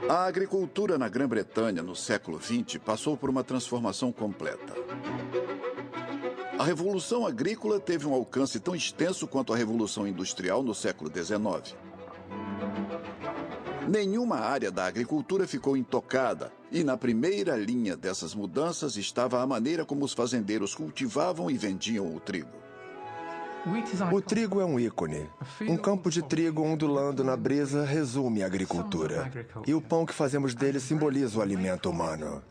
A agricultura na Grã-Bretanha no século XX passou por uma transformação completa. A Revolução Agrícola teve um alcance tão extenso quanto a Revolução Industrial no século XIX. Nenhuma área da agricultura ficou intocada, e na primeira linha dessas mudanças estava a maneira como os fazendeiros cultivavam e vendiam o trigo. O trigo é um ícone. Um campo de trigo ondulando na brisa resume a agricultura. E o pão que fazemos dele simboliza o alimento humano.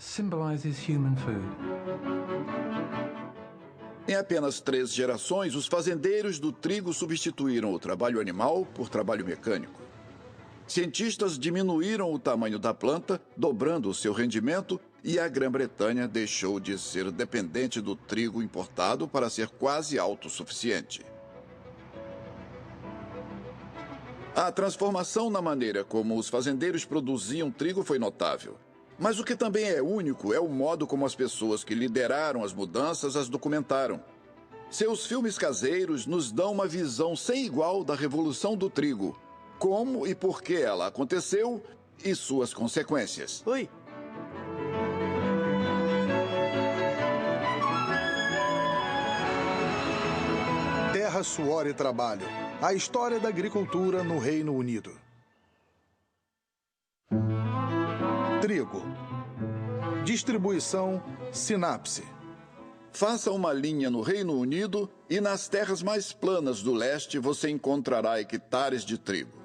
Em apenas 3 gerações, os fazendeiros do trigo substituíram o trabalho animal por trabalho mecânico. Cientistas diminuíram o tamanho da planta, dobrando o seu rendimento, e a Grã-Bretanha deixou de ser dependente do trigo importado para ser quase autossuficiente. A transformação na maneira como os fazendeiros produziam trigo foi notável. Mas o que também é único é o modo como as pessoas que lideraram as mudanças as documentaram. Seus filmes caseiros nos dão uma visão sem igual da Revolução do Trigo, como e por que ela aconteceu e suas consequências. Oi. Terra, suor e trabalho. A história da agricultura no Reino Unido. Trigo. Distribuição, sinapse. Faça uma linha no Reino Unido e nas terras mais planas do leste você encontrará hectares de trigo.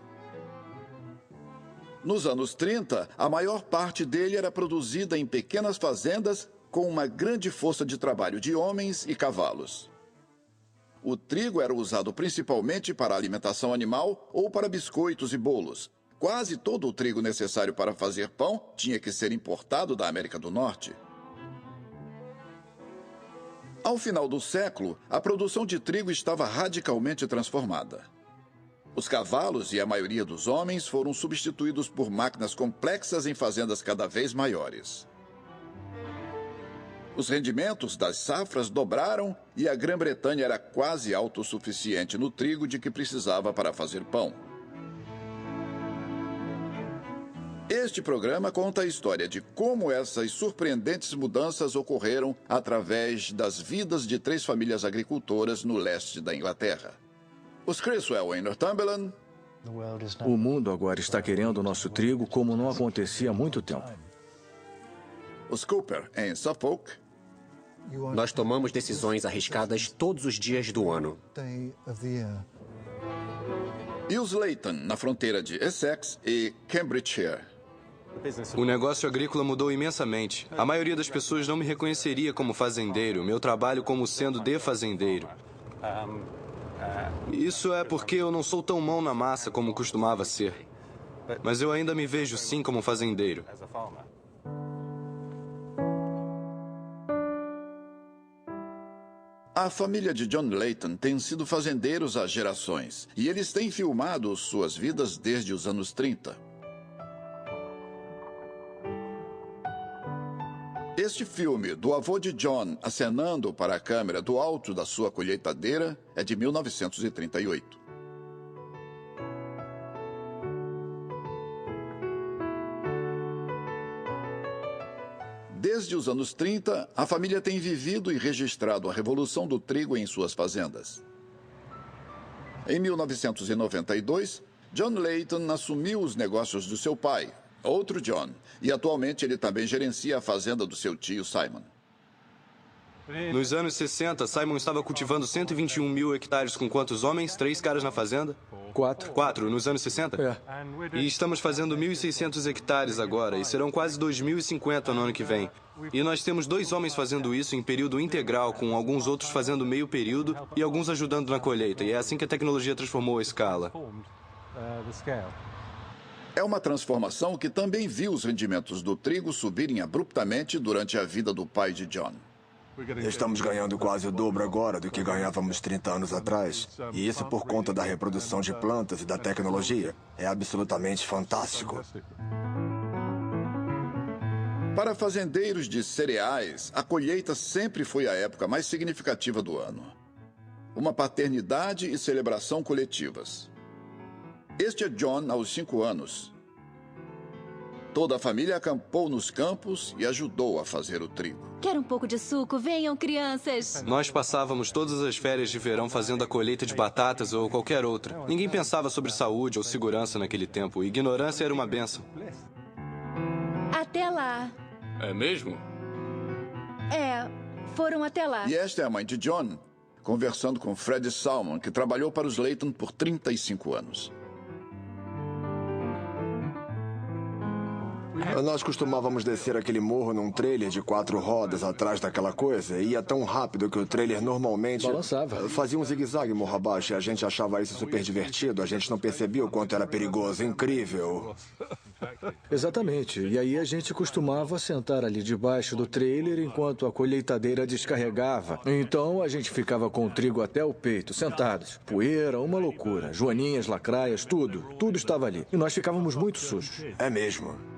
Nos anos 30, a maior parte dele era produzida em pequenas fazendas com uma grande força de trabalho de homens e cavalos. O trigo era usado principalmente para alimentação animal ou para biscoitos e bolos. Quase todo o trigo necessário para fazer pão tinha que ser importado da América do Norte. Ao final do século, a produção de trigo estava radicalmente transformada. Os cavalos e a maioria dos homens foram substituídos por máquinas complexas em fazendas cada vez maiores. Os rendimentos das safras dobraram e a Grã-Bretanha era quase autossuficiente no trigo de que precisava para fazer pão. Este programa conta a história de como essas surpreendentes mudanças ocorreram através das vidas de 3 famílias agricultoras no leste da Inglaterra. Os Criswell em Northumberland. O mundo agora está querendo o nosso trigo como não acontecia há muito tempo. Os Cooper em Suffolk. Nós tomamos decisões arriscadas todos os dias do ano. E os Leighton, na fronteira de Essex e Cambridgeshire. O negócio agrícola mudou imensamente. A maioria das pessoas não me reconheceria como fazendeiro, meu trabalho como sendo de fazendeiro. Isso é porque eu não sou tão mão na massa como costumava ser. Mas eu ainda me vejo sim como fazendeiro. A família de John Leighton tem sido fazendeiros há gerações, e eles têm filmado suas vidas desde os anos 30. Este filme, do avô de John acenando para a câmera do alto da sua colheitadeira, é de 1938. Desde os anos 30, a família tem vivido e registrado a Revolução do Trigo em suas fazendas. Em 1992, John Leighton assumiu os negócios do seu pai, outro John, e atualmente ele também gerencia a fazenda do seu tio Simon. Nos anos 60, Simon estava cultivando 121 mil hectares com quantos homens? 3 caras na fazenda? 4. 4, nos anos 60? É. E estamos fazendo 1.600 hectares agora, e serão quase 2.050 no ano que vem. E nós temos 2 homens fazendo isso em período integral, com alguns outros fazendo meio período e alguns ajudando na colheita. E é assim que a tecnologia transformou a escala. É uma transformação que também viu os rendimentos do trigo subirem abruptamente durante a vida do pai de John. Estamos ganhando quase o dobro agora do que ganhávamos 30 anos atrás. E isso por conta da reprodução de plantas e da tecnologia. É absolutamente fantástico. Para fazendeiros de cereais, a colheita sempre foi a época mais significativa do ano. uma paternidade e celebração coletivas. Este é John aos 5 anos. Toda a família acampou nos campos e ajudou a fazer o trigo. Quer um pouco de suco? Venham, crianças! Nós passávamos todas as férias de verão fazendo a colheita de batatas ou qualquer outra. Ninguém pensava sobre saúde ou segurança naquele tempo. Ignorância era uma bênção. Até lá. É mesmo? Foram até lá. E esta é a mãe de John, conversando com Fred Salmon, que trabalhou para os Layton por 35 anos. Nós costumávamos descer aquele morro num trailer de 4 rodas atrás daquela coisa. E ia tão rápido que o trailer normalmente balançava. Fazia um zigue-zague morro abaixo e a gente achava isso super divertido. A gente não percebia o quanto era perigoso. Incrível. Exatamente. E aí a gente costumava sentar ali debaixo do trailer enquanto a colheitadeira descarregava. Então a gente ficava com o trigo até o peito, sentados. Poeira, uma loucura. Joaninhas, lacraias, tudo. Tudo estava ali. E nós ficávamos muito sujos. É mesmo.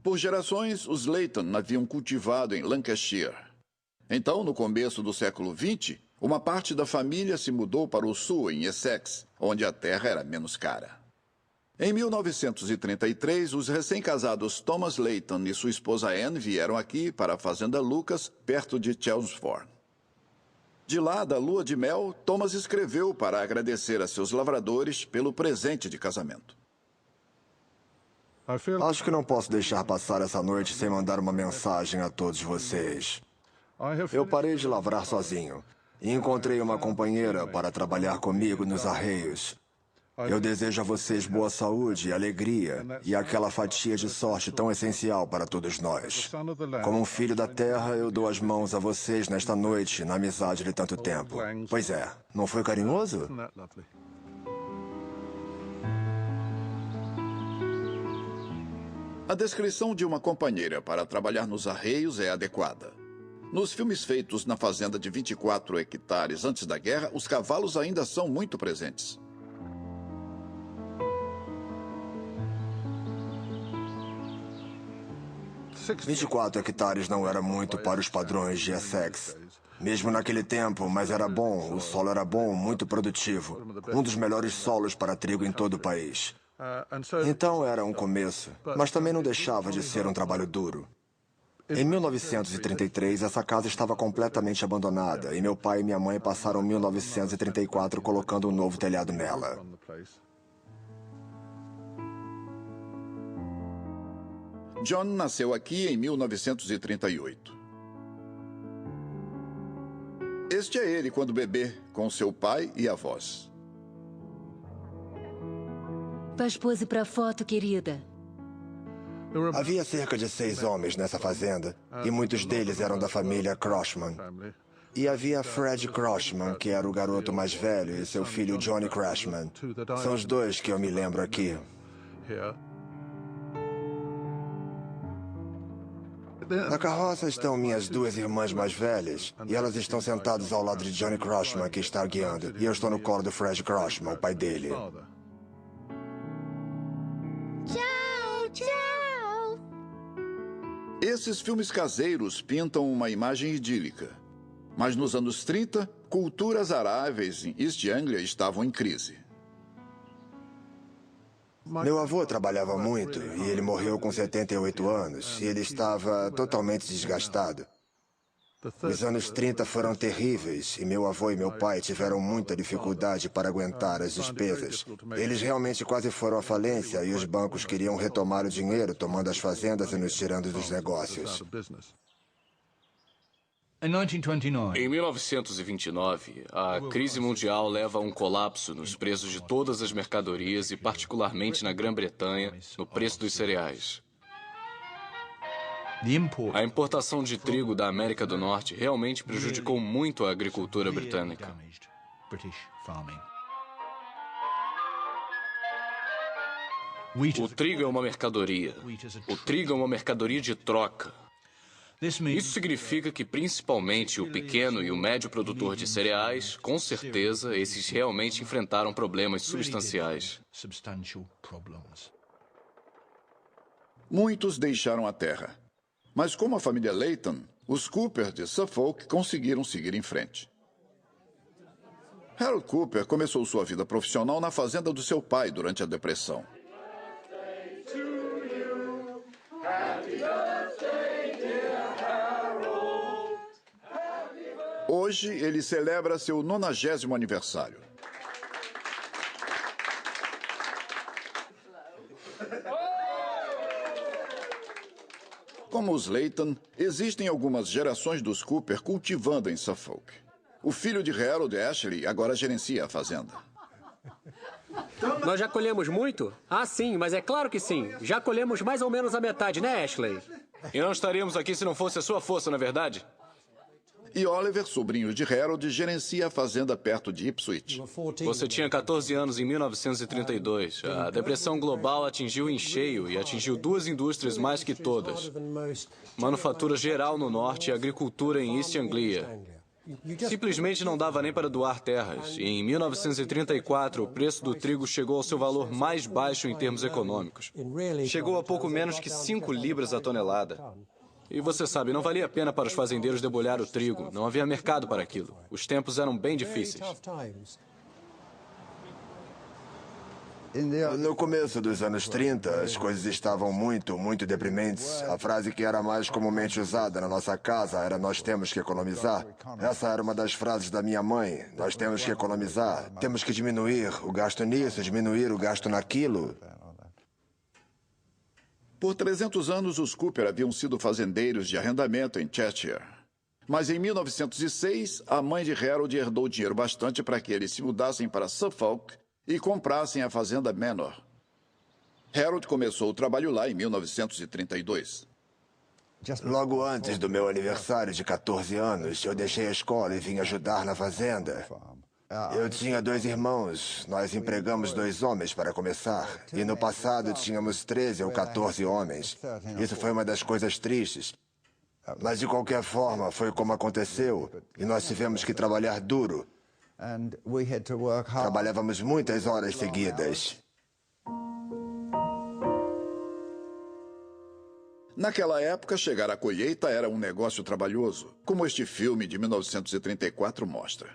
Por gerações, os Layton haviam cultivado em Lancashire. Então, no começo do século XX, uma parte da família se mudou para o sul, em Essex, onde a terra era menos cara. Em 1933, os recém-casados Thomas Layton e sua esposa Anne vieram aqui para a fazenda Lucas, perto de Chelmsford. De lá, da lua de mel, Thomas escreveu para agradecer a seus lavradores pelo presente de casamento. Acho que não posso deixar passar essa noite sem mandar uma mensagem a todos vocês. Eu parei de lavrar sozinho e encontrei uma companheira para trabalhar comigo nos arreios. Eu desejo a vocês boa saúde e alegria e aquela fatia de sorte tão essencial para todos nós. Como um filho da terra, eu dou as mãos a vocês nesta noite, na amizade de tanto tempo. Pois é, não foi carinhoso? A descrição de uma companheira para trabalhar nos arreios é adequada. Nos filmes feitos na fazenda de 24 hectares antes da guerra, os cavalos ainda são muito presentes. – 24 hectares não era muito para os padrões de Essex. Mesmo naquele tempo, mas era bom, o solo era bom, muito produtivo. Um dos melhores solos para trigo em todo o país. Então era um começo, mas também não deixava de ser um trabalho duro. Em 1933, essa casa estava completamente abandonada e meu pai e minha mãe passaram 1934 colocando um novo telhado nela. John nasceu aqui em 1938. Este é ele quando bebê, com seu pai e avós. Faz pose pra foto, querida. Havia cerca de 6 homens nessa fazenda, e muitos deles eram da família Crossman. E havia Fred Crossman, que era o garoto mais velho, e seu filho Johnny Crossman. São os dois que eu me lembro aqui. Na carroça estão minhas 2 irmãs mais velhas, e elas estão sentadas ao lado de Johnny Crossman, que está guiando, e eu estou no colo do Fred Crossman, o pai dele. Tchau! Esses filmes caseiros pintam uma imagem idílica. Mas nos anos 30, culturas aráveis em East Anglia estavam em crise. Meu avô trabalhava muito e ele morreu com 78 anos e ele estava totalmente desgastado. Os anos 30 foram terríveis e meu avô e meu pai tiveram muita dificuldade para aguentar as despesas. Eles realmente quase foram à falência e os bancos queriam retomar o dinheiro, tomando as fazendas e nos tirando dos negócios. Em 1929, a crise mundial leva a um colapso nos preços de todas as mercadorias e, particularmente na Grã-Bretanha, no preço dos cereais. A importação de trigo da América do Norte realmente prejudicou muito a agricultura britânica. O trigo é uma mercadoria. O trigo é uma mercadoria de troca. Isso significa que principalmente o pequeno e o médio produtor de cereais, com certeza, esses realmente enfrentaram problemas substanciais. Muitos deixaram a terra. Mas como a família Layton, os Cooper de Suffolk conseguiram seguir em frente. Harold Cooper começou sua vida profissional na fazenda do seu pai durante a Depressão. Hoje, ele celebra seu 90º aniversário. Como os Layton, existem algumas gerações dos Cooper cultivando em Suffolk. O filho de Harold, Ashley, agora gerencia a fazenda. Nós já colhemos muito? Ah, sim, mas é claro que sim. Já colhemos mais ou menos a metade, né, Ashley? E não estaríamos aqui se não fosse a sua força, não é verdade? E Oliver, sobrinho de Harold, gerencia a fazenda perto de Ipswich. Você tinha 14 anos em 1932. A depressão global atingiu em cheio e atingiu duas indústrias mais que todas. Manufatura geral no norte e agricultura em East Anglia. Simplesmente não dava nem para doar terras. E em 1934, o preço do trigo chegou ao seu valor mais baixo em termos econômicos. Chegou a pouco menos que 5 libras a tonelada. E você sabe, não valia a pena para os fazendeiros debulhar o trigo. Não havia mercado para aquilo. Os tempos eram bem difíceis. No começo dos anos 30, as coisas estavam muito deprimentes. A frase que era mais comumente usada na nossa casa era "nós temos que economizar". Essa era uma das frases da minha mãe. Nós temos que economizar, temos que diminuir o gasto nisso, diminuir o gasto naquilo. Por 300 anos, os Cooper haviam sido fazendeiros de arrendamento em Cheshire. Mas em 1906, a mãe de Harold herdou dinheiro bastante para que eles se mudassem para Suffolk e comprassem a fazenda Manor. Harold começou o trabalho lá em 1932. Logo antes do meu aniversário de 14 anos, eu deixei a escola e vim ajudar na fazenda. Eu tinha 2 irmãos. Nós empregamos 2 homens para começar. E no passado tínhamos 13 ou 14 homens. Isso foi uma das coisas tristes. Mas de qualquer forma, foi como aconteceu. E nós tivemos que trabalhar duro. Trabalhávamos muitas horas seguidas. Naquela época, chegar à colheita era um negócio trabalhoso, como este filme de 1934 mostra.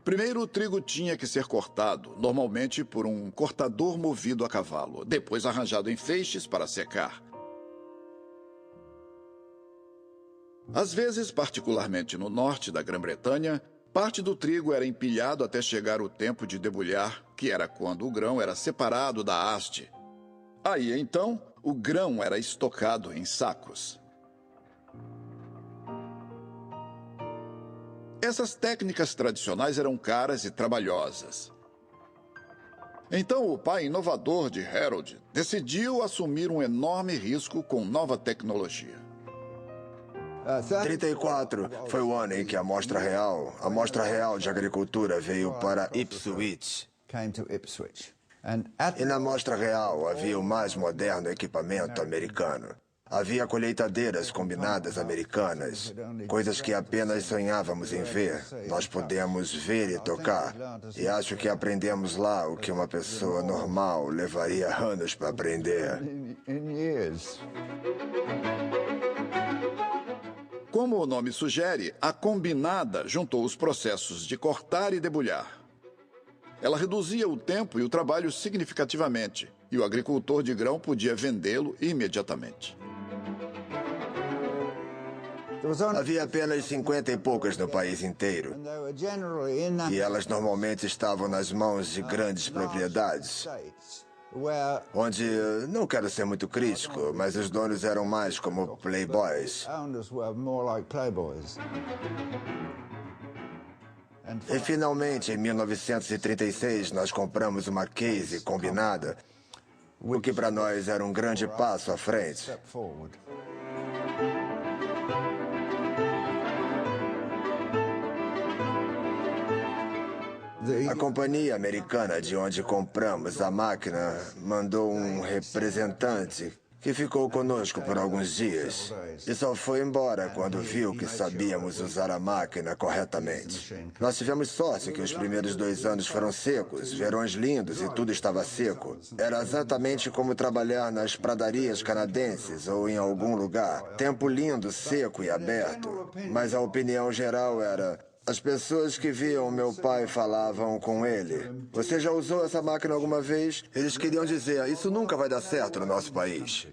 Primeiro, o trigo tinha que ser cortado, normalmente por um cortador movido a cavalo, depois arranjado em feixes para secar. Às vezes, particularmente no norte da Grã-Bretanha, parte do trigo era empilhado até chegar o tempo de debulhar, que era quando o grão era separado da haste. Aí, então, o grão era estocado em sacos. Essas técnicas tradicionais eram caras e trabalhosas. Então, o pai inovador de Harold decidiu assumir um enorme risco com nova tecnologia. 34 foi o ano em que a Mostra Real de Agricultura veio para Ipswich. E na Mostra Real havia o mais moderno equipamento americano. Havia colheitadeiras combinadas americanas, coisas que apenas sonhávamos em ver. Nós pudemos ver e tocar. E acho que aprendemos lá o que uma pessoa normal levaria anos para aprender. Como o nome sugere, a combinada juntou os processos de cortar e debulhar. Ela reduzia o tempo e o trabalho significativamente, e o agricultor de grão podia vendê-lo imediatamente. Havia apenas 50 e poucas no país inteiro. E elas normalmente estavam nas mãos de grandes propriedades, onde, não quero ser muito crítico, mas os donos eram mais como playboys. E finalmente, em 1936, nós compramos uma Case combinada, o que para nós era um grande passo à frente. A companhia americana de onde compramos a máquina mandou um representante que ficou conosco por alguns dias e só foi embora quando viu que sabíamos usar a máquina corretamente. Nós tivemos sorte que os primeiros 2 anos foram secos, verões lindos e tudo estava seco. Era exatamente como trabalhar nas pradarias canadenses ou em algum lugar. Tempo lindo, seco e aberto. Mas a opinião geral era: as pessoas que viam meu pai falavam com ele: você já usou essa máquina alguma vez? Eles queriam dizer: isso nunca vai dar certo no nosso país.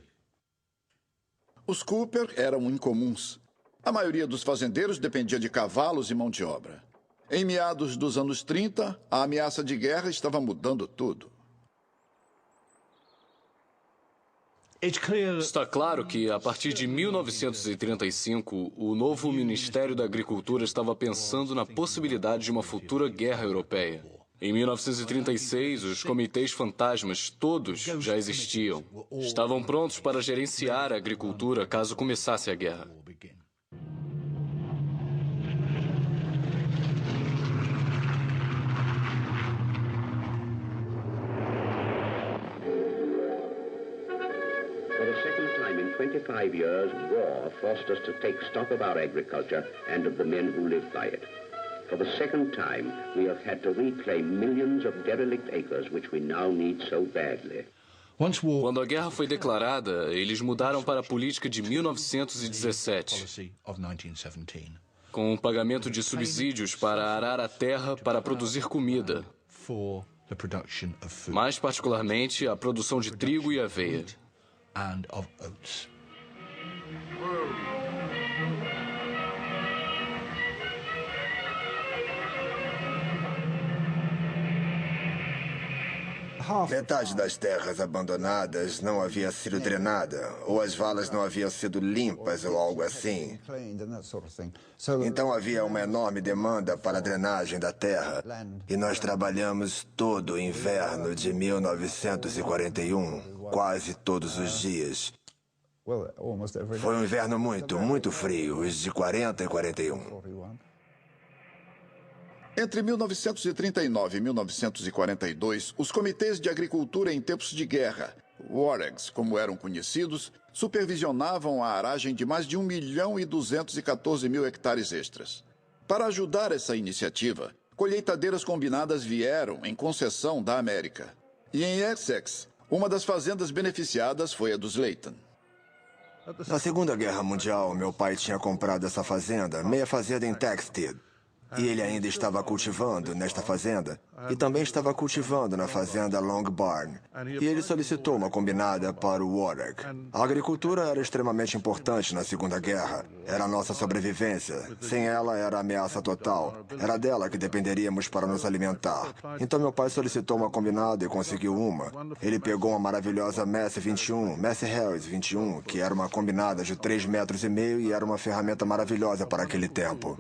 Os Cooper eram incomuns. A maioria dos fazendeiros dependia de cavalos e mão de obra. Em meados dos anos 30, a ameaça de guerra estava mudando tudo. Está claro que, a partir de 1935, o novo Ministério da Agricultura estava pensando na possibilidade de uma futura guerra europeia. Em 1936, os comitês fantasmas todos já existiam. Estavam prontos para gerenciar a agricultura caso começasse a guerra. For the second time in 25 years, war forced us to take stock of our agriculture and of the men who live by it. For the second time, we have had to reclaim millions of derelict acres which we now need so badly. Quando a guerra foi declarada, eles mudaram para a política de 1917, com o pagamento de subsídios para arar a terra para produzir comida, mais particularmente a produção de trigo e aveia. Metade das terras abandonadas não havia sido drenada, ou as valas não haviam sido limpas ou algo assim. Então havia uma enorme demanda para a drenagem da terra. E nós trabalhamos todo o inverno de 1941, quase todos os dias. Foi um inverno muito frio, os de 40 e 41. Entre 1939 e 1942, os comitês de agricultura em tempos de guerra, WAREGs, como eram conhecidos, supervisionavam a aragem de mais de 1.214.000 hectares extras. Para ajudar essa iniciativa, colheitadeiras combinadas vieram em concessão da América. E em Essex, uma das fazendas beneficiadas foi a dos Leighton. Na Segunda Guerra Mundial, meu pai tinha comprado essa fazenda, meia fazenda em Texted. E ele ainda estava cultivando nesta fazenda e também estava cultivando na fazenda Long Barn. E ele solicitou uma combinada para o Wareg. A agricultura era extremamente importante na Segunda Guerra. Era a nossa sobrevivência. Sem ela, era ameaça total. Era dela que dependeríamos para nos alimentar. Então meu pai solicitou uma combinada e conseguiu uma. Ele pegou uma maravilhosa Massey 21, Massey Harris 21, que era uma combinada de 3,5 metros e era uma ferramenta maravilhosa para aquele tempo.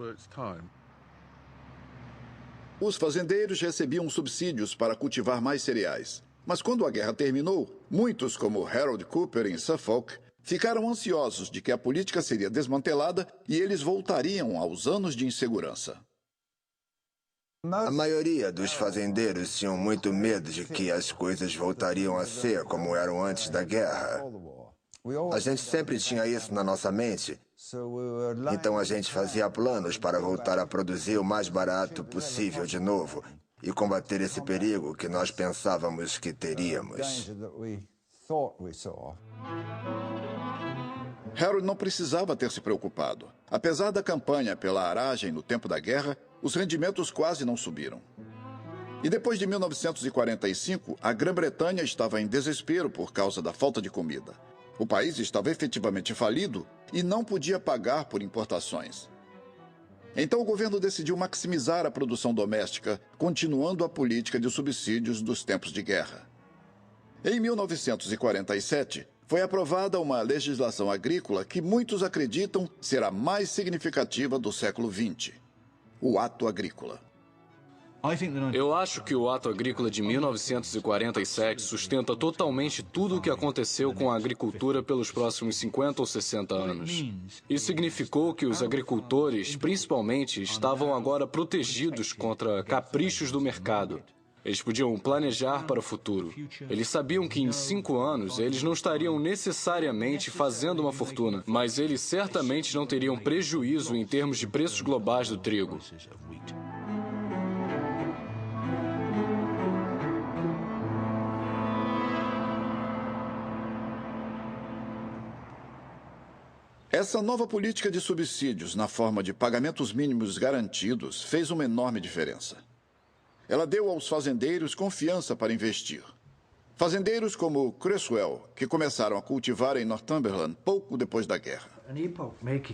Os fazendeiros recebiam subsídios para cultivar mais cereais. Mas quando a guerra terminou, muitos, como Harold Cooper em Suffolk, ficaram ansiosos de que a política seria desmantelada e eles voltariam aos anos de insegurança. A maioria dos fazendeiros tinham muito medo de que as coisas voltariam a ser como eram antes da guerra. A gente sempre tinha isso na nossa mente. Então a gente fazia planos para voltar a produzir o mais barato possível de novo e combater esse perigo que nós pensávamos que teríamos. Harold não precisava ter se preocupado. Apesar da campanha pela aragem no tempo da guerra, os rendimentos quase não subiram. E depois de 1945, a Grã-Bretanha estava em desespero por causa da falta de comida. O país estava efetivamente falido e não podia pagar por importações. Então o governo decidiu maximizar a produção doméstica, continuando a política de subsídios dos tempos de guerra. Em 1947, foi aprovada uma legislação agrícola que muitos acreditam ser a mais significativa do século XX, o Ato Agrícola. Eu acho que o Ato Agrícola de 1947 sustenta totalmente tudo o que aconteceu com a agricultura pelos próximos 50 ou 60 anos. Isso significou que os agricultores, principalmente, estavam agora protegidos contra caprichos do mercado. Eles podiam planejar para o futuro. Eles sabiam que em 5 anos eles não estariam necessariamente fazendo uma fortuna, mas eles certamente não teriam prejuízo em termos de preços globais do trigo. Essa nova política de subsídios na forma de pagamentos mínimos garantidos fez uma enorme diferença. Ela deu aos fazendeiros confiança para investir. Fazendeiros como Creswell, que começaram a cultivar em Northumberland pouco depois da guerra.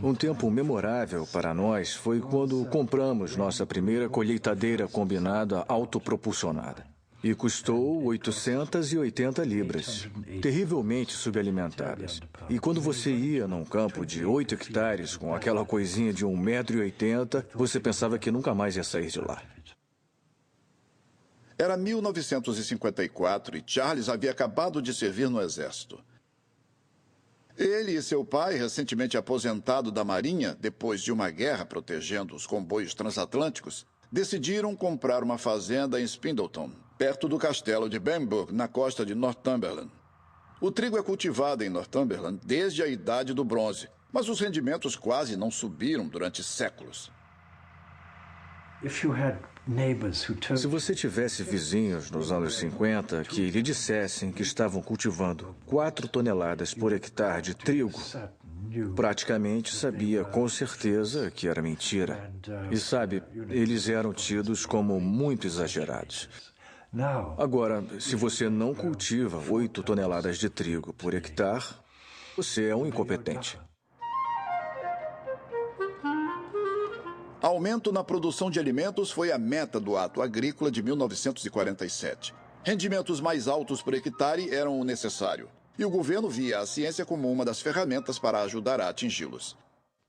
Um tempo memorável para nós foi quando compramos nossa primeira colheitadeira combinada autopropulsionada. E custou 880 libras, terrivelmente subalimentadas. E quando você ia num campo de 8 hectares com aquela coisinha de 1,80 m, você pensava que nunca mais ia sair de lá. Era 1954 e Charles havia acabado de servir no Exército. Ele e seu pai, recentemente aposentado da Marinha, depois de uma guerra protegendo os comboios transatlânticos, decidiram comprar uma fazenda em Spindleton, perto do castelo de Bamburgh, na costa de Northumberland. O trigo é cultivado em Northumberland desde a Idade do Bronze, mas os rendimentos quase não subiram durante séculos. Se você tivesse vizinhos nos anos 50 que lhe dissessem que estavam cultivando 4 toneladas por hectare de trigo, praticamente sabia com certeza que era mentira. E sabe, eles eram tidos como muito exagerados. Agora, se você não cultiva 8 toneladas de trigo por hectare, você é um incompetente. Aumento na produção de alimentos foi a meta do Ato Agrícola de 1947. Rendimentos mais altos por hectare eram o necessário. E o governo via a ciência como uma das ferramentas para ajudar a atingi-los.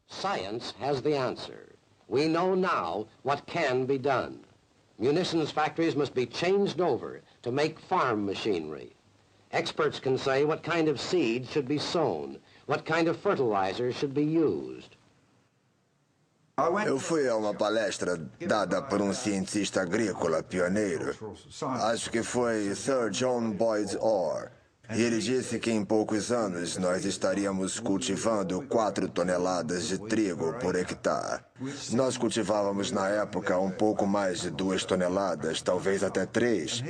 Science has the answer. We know now what can be done. Munitions factories must be changed over to make farm machinery. Experts can say what kind of seed should be sown, what kind of fertilizer should be used. Eu fui a uma palestra dada por um cientista agrícola pioneiro. Acho que foi Sir John Boyd Orr. E ele disse que em poucos anos nós estaríamos cultivando 4 toneladas de trigo por hectare. Nós cultivávamos na época um pouco mais de 2 toneladas, talvez até 3.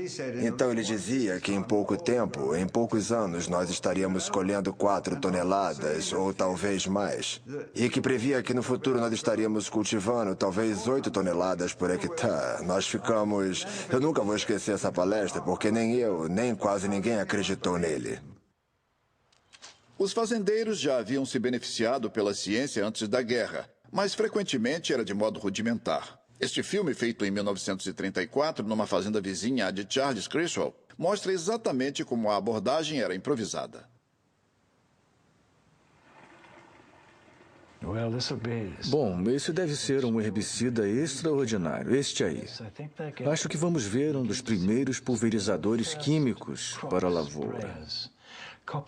Então ele dizia que em pouco tempo, em poucos anos, nós estaríamos colhendo 4 toneladas ou talvez mais. E que previa que no futuro nós estaríamos cultivando talvez 8 toneladas por hectare. Nós ficamos... Eu nunca vou esquecer essa palestra porque nem eu, nem quase ninguém acreditou nele. Os fazendeiros já haviam se beneficiado pela ciência antes da guerra, mas frequentemente era de modo rudimentar. Este filme, feito em 1934, numa fazenda vizinha à de Charles Creswell, mostra exatamente como a abordagem era improvisada. Bom, esse deve ser um herbicida extraordinário, este aí. Acho que vamos ver um dos primeiros pulverizadores químicos para a lavoura.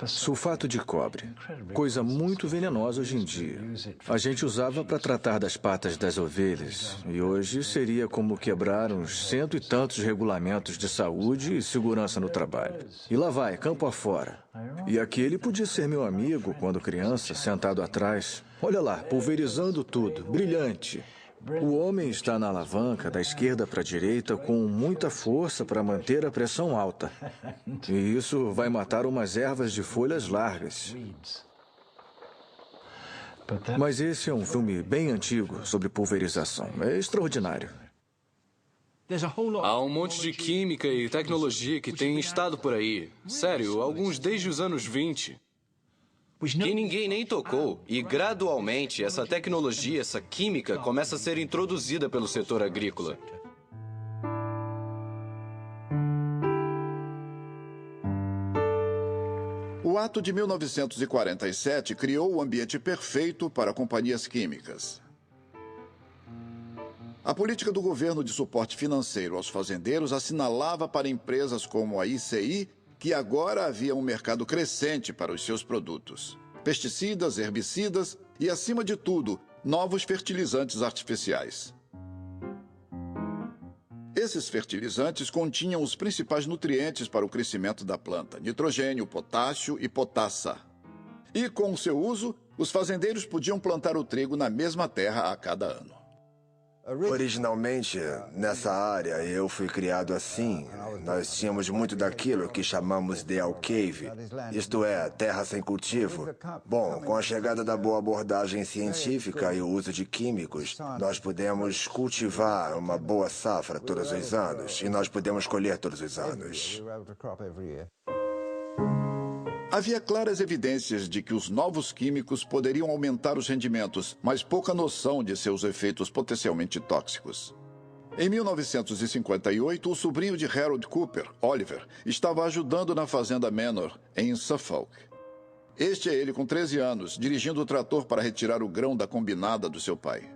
Sulfato de cobre, coisa muito venenosa hoje em dia. A gente usava para tratar das patas das ovelhas, e hoje seria como quebrar uns 100 e tantos regulamentos de saúde e segurança no trabalho. E lá vai, campo afora. E aquele podia ser meu amigo quando criança, sentado atrás. Olha lá, pulverizando tudo, brilhante. O homem está na alavanca da esquerda para a direita com muita força para manter a pressão alta. E isso vai matar umas ervas de folhas largas. Mas esse é um filme bem antigo sobre pulverização. É extraordinário. Há um monte de química e tecnologia que tem estado por aí. Sério, alguns desde os anos 20. Que ninguém nem tocou. E gradualmente essa tecnologia, essa química, começa a ser introduzida pelo setor agrícola. O Ato de 1947 criou o ambiente perfeito para companhias químicas. A política do governo de suporte financeiro aos fazendeiros assinalava para empresas como a ICI que agora havia um mercado crescente para os seus produtos. Pesticidas, herbicidas e, acima de tudo, novos fertilizantes artificiais. Esses fertilizantes continham os principais nutrientes para o crescimento da planta: nitrogênio, potássio e potassa. E com o seu uso, os fazendeiros podiam plantar o trigo na mesma terra a cada ano. Originalmente, nessa área, eu fui criado assim. Nós tínhamos muito daquilo que chamamos de alcave, isto é, terra sem cultivo. Bom, com a chegada da boa abordagem científica e o uso de químicos, nós podemos cultivar uma boa safra todos os anos, e nós podemos colher todos os anos. Havia claras evidências de que os novos químicos poderiam aumentar os rendimentos, mas pouca noção de seus efeitos potencialmente tóxicos. Em 1958, o sobrinho de Harold Cooper, Oliver, estava ajudando na fazenda Manor, em Suffolk. Este é ele com 13 anos, dirigindo o trator para retirar o grão da combinada do seu pai.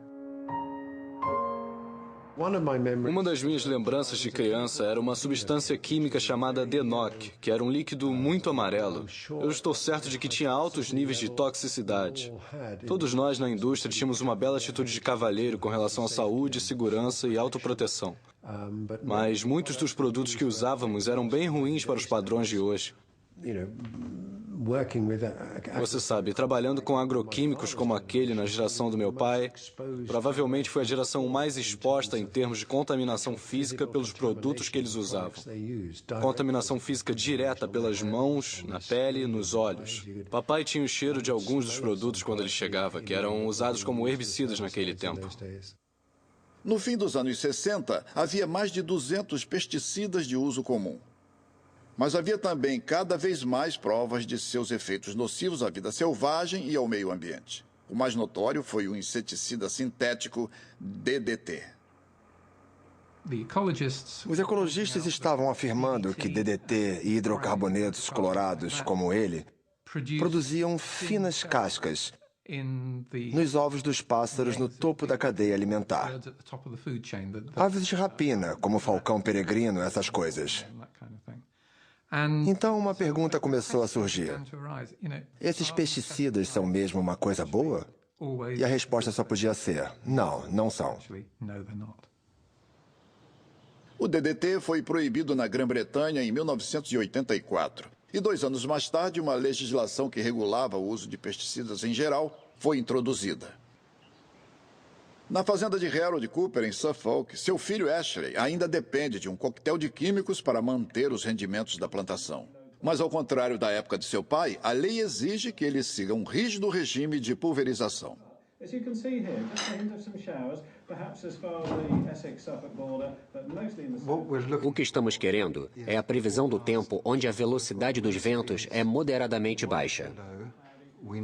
Uma das minhas lembranças de criança era uma substância química chamada DeNOC, que era um líquido muito amarelo. Eu estou certo de que tinha altos níveis de toxicidade. Todos nós na indústria tínhamos uma bela atitude de cavalheiro com relação à saúde, segurança e autoproteção. Mas muitos dos produtos que usávamos eram bem ruins para os padrões de hoje. Você sabe, trabalhando com agroquímicos como aquele na geração do meu pai, provavelmente foi a geração mais exposta em termos de contaminação física pelos produtos que eles usavam. Contaminação física direta pelas mãos, na pele, nos olhos. Papai tinha o cheiro de alguns dos produtos quando ele chegava, que eram usados como herbicidas naquele tempo. No fim dos anos 60, havia mais de 200 pesticidas de uso comum. Mas havia também cada vez mais provas de seus efeitos nocivos à vida selvagem e ao meio ambiente. O mais notório foi o inseticida sintético DDT. Os ecologistas estavam afirmando que DDT e hidrocarbonetos clorados como ele produziam finas cascas nos ovos dos pássaros no topo da cadeia alimentar. Aves de rapina, como o falcão peregrino, essas coisas. Então uma pergunta começou a surgir. Esses pesticidas são mesmo uma coisa boa? E a resposta só podia ser: não, não são. O DDT foi proibido na Grã-Bretanha em 1984. E 2 anos mais tarde, uma legislação que regulava o uso de pesticidas em geral foi introduzida. Na fazenda de Harold Cooper, em Suffolk, seu filho Ashley ainda depende de um coquetel de químicos para manter os rendimentos da plantação. Mas, ao contrário da época de seu pai, a lei exige que ele siga um rígido regime de pulverização. O que estamos querendo é a previsão do tempo onde a velocidade dos ventos é moderadamente baixa.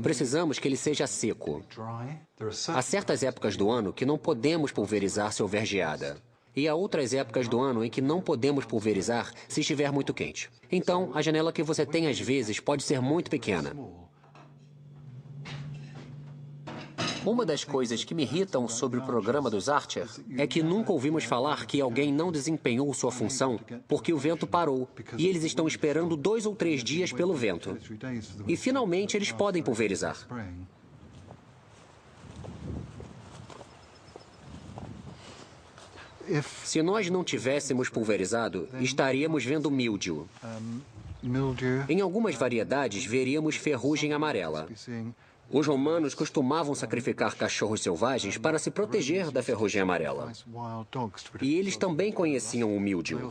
Precisamos que ele seja seco. Há certas épocas do ano que não podemos pulverizar se houver geada. E há outras épocas do ano em que não podemos pulverizar se estiver muito quente. Então, a janela que você tem às vezes pode ser muito pequena. Uma das coisas que me irritam sobre o programa dos Archer é que nunca ouvimos falar que alguém não desempenhou sua função porque o vento parou e eles estão esperando 2 ou 3 dias pelo vento. E finalmente eles podem pulverizar. Se nós não tivéssemos pulverizado, estaríamos vendo míldio. Em algumas variedades, veríamos ferrugem amarela. Os romanos costumavam sacrificar cachorros selvagens para se proteger da ferrugem amarela. E eles também conheciam o míldio.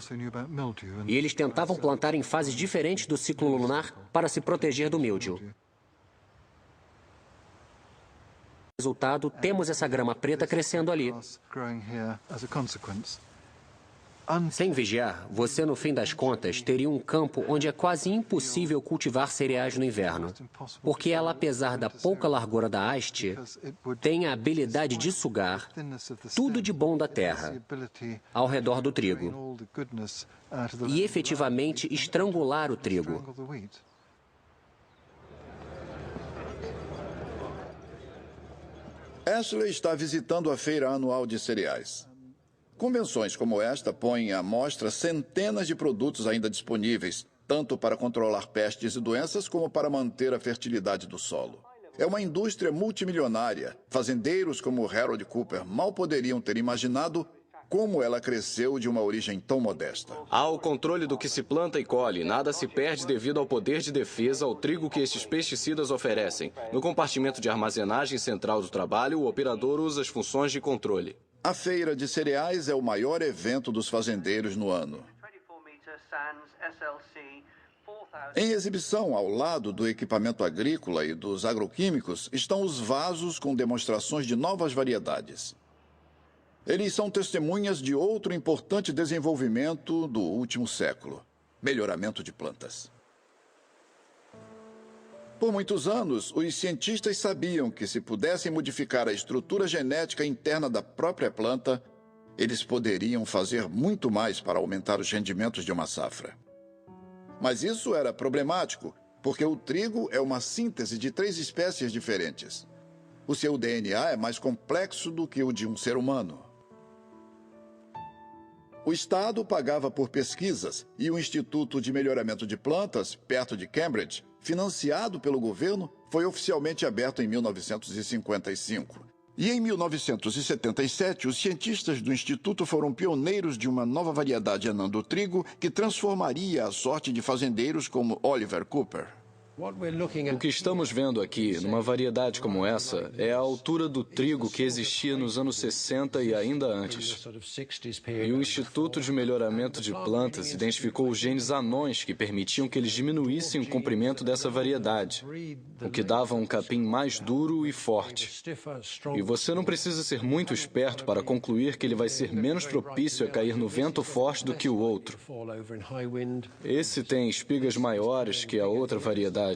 E eles tentavam plantar em fases diferentes do ciclo lunar para se proteger do míldio. Resultado, temos essa grama preta crescendo ali. Sem vigiar, você, no fim das contas, teria um campo onde é quase impossível cultivar cereais no inverno, porque ela, apesar da pouca largura da haste, tem a habilidade de sugar tudo de bom da terra ao redor do trigo e efetivamente estrangular o trigo. Ashley está visitando a feira anual de cereais. Convenções como esta põem à mostra centenas de produtos ainda disponíveis, tanto para controlar pestes e doenças como para manter a fertilidade do solo. É uma indústria multimilionária. Fazendeiros como Harold Cooper mal poderiam ter imaginado como ela cresceu de uma origem tão modesta. Há o controle do que se planta e colhe. Nada se perde devido ao poder de defesa ao trigo que estes pesticidas oferecem. No compartimento de armazenagem central do trabalho, o operador usa as funções de controle. A feira de cereais é o maior evento dos fazendeiros no ano. Em exibição, ao lado do equipamento agrícola e dos agroquímicos, estão os vasos com demonstrações de novas variedades. Eles são testemunhas de outro importante desenvolvimento do último século: melhoramento de plantas. Por muitos anos, os cientistas sabiam que se pudessem modificar a estrutura genética interna da própria planta, eles poderiam fazer muito mais para aumentar os rendimentos de uma safra. Mas isso era problemático, porque o trigo é uma síntese de 3 espécies diferentes. O seu DNA é mais complexo do que o de um ser humano. O Estado pagava por pesquisas e o Instituto de Melhoramento de Plantas, perto de Cambridge, financiado pelo governo, foi oficialmente aberto em 1955. E em 1977, os cientistas do Instituto foram pioneiros de uma nova variedade anã do trigo que transformaria a sorte de fazendeiros como Oliver Cooper. O que estamos vendo aqui, numa variedade como essa, é a altura do trigo que existia nos anos 60 e ainda antes. E o Instituto de Melhoramento de Plantas identificou os genes anões que permitiam que eles diminuíssem o comprimento dessa variedade, o que dava um capim mais duro e forte. E você não precisa ser muito esperto para concluir que ele vai ser menos propício a cair no vento forte do que o outro. Esse tem espigas maiores que a outra variedade.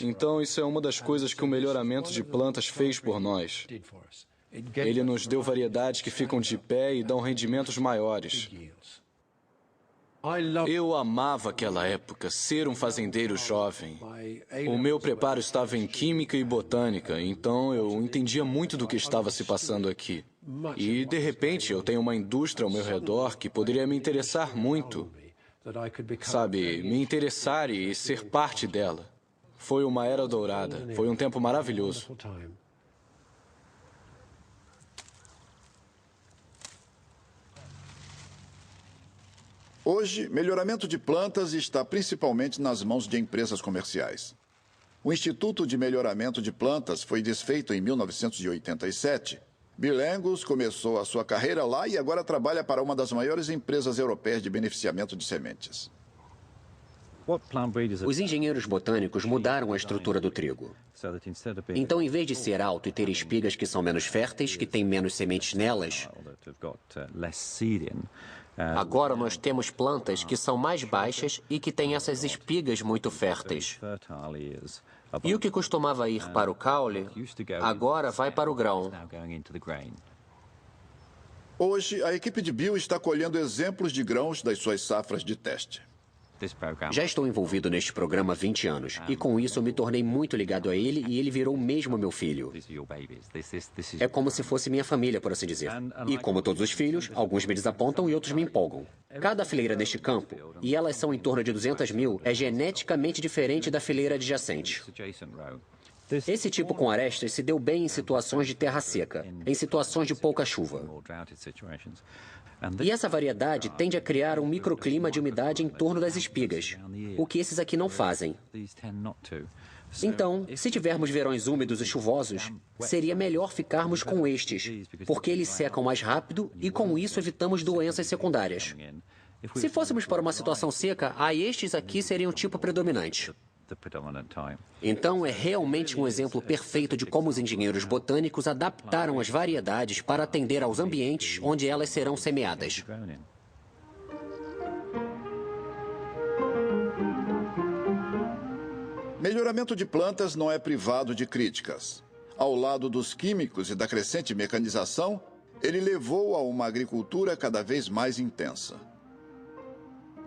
Então, isso é uma das coisas que o melhoramento de plantas fez por nós. Ele nos deu variedades que ficam de pé e dão rendimentos maiores. Eu amava aquela época, ser um fazendeiro jovem. O meu preparo estava em química e botânica, então eu entendia muito do que estava se passando aqui. E, de repente, eu tenho uma indústria ao meu redor que poderia me interessar muito. Sabe, me interessar e ser parte dela. Foi uma era dourada. Foi um tempo maravilhoso. Hoje, melhoramento de plantas está principalmente nas mãos de empresas comerciais. O Instituto de Melhoramento de Plantas foi desfeito em 1987. Bill Angus começou a sua carreira lá e agora trabalha para uma das maiores empresas europeias de beneficiamento de sementes. Os engenheiros botânicos mudaram a estrutura do trigo. Então, em vez de ser alto e ter espigas que são menos férteis, que têm menos sementes nelas, agora nós temos plantas que são mais baixas e que têm essas espigas muito férteis. E o que costumava ir para o caule, agora vai para o grão. Hoje, a equipe de Bill está colhendo exemplos de grãos das suas safras de teste. Já estou envolvido neste programa há 20 anos, e com isso eu me tornei muito ligado a ele e ele virou mesmo meu filho. É como se fosse minha família, por assim dizer. E como todos os filhos, alguns me desapontam e outros me empolgam. Cada fileira neste campo, e elas são em torno de 200 mil, é geneticamente diferente da fileira adjacente. Esse tipo com arestas se deu bem em situações de terra seca, em situações de pouca chuva. E essa variedade tende a criar um microclima de umidade em torno das espigas, o que esses aqui não fazem. Então, se tivermos verões úmidos e chuvosos, seria melhor ficarmos com estes, porque eles secam mais rápido e com isso evitamos doenças secundárias. Se fôssemos para uma situação seca, aí estes aqui seriam o tipo predominante. Então, é realmente um exemplo perfeito de como os engenheiros botânicos adaptaram as variedades para atender aos ambientes onde elas serão semeadas. Melhoramento de plantas não é privado de críticas. Ao lado dos químicos e da crescente mecanização, ele levou a uma agricultura cada vez mais intensa.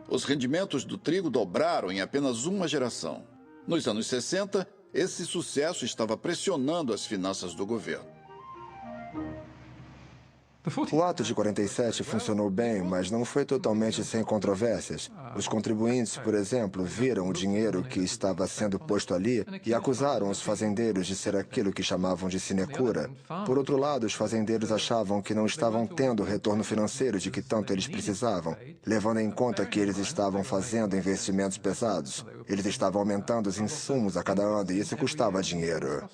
Os rendimentos do trigo dobraram em apenas uma geração. Nos anos 60, esse sucesso estava pressionando as finanças do governo. O ato de 47 funcionou bem, mas não foi totalmente sem controvérsias. Os contribuintes, por exemplo, viram o dinheiro que estava sendo posto ali e acusaram os fazendeiros de ser aquilo que chamavam de sinecura. Por outro lado, os fazendeiros achavam que não estavam tendo o retorno financeiro de que tanto eles precisavam, levando em conta que eles estavam fazendo investimentos pesados. Eles estavam aumentando os insumos a cada ano e isso custava dinheiro.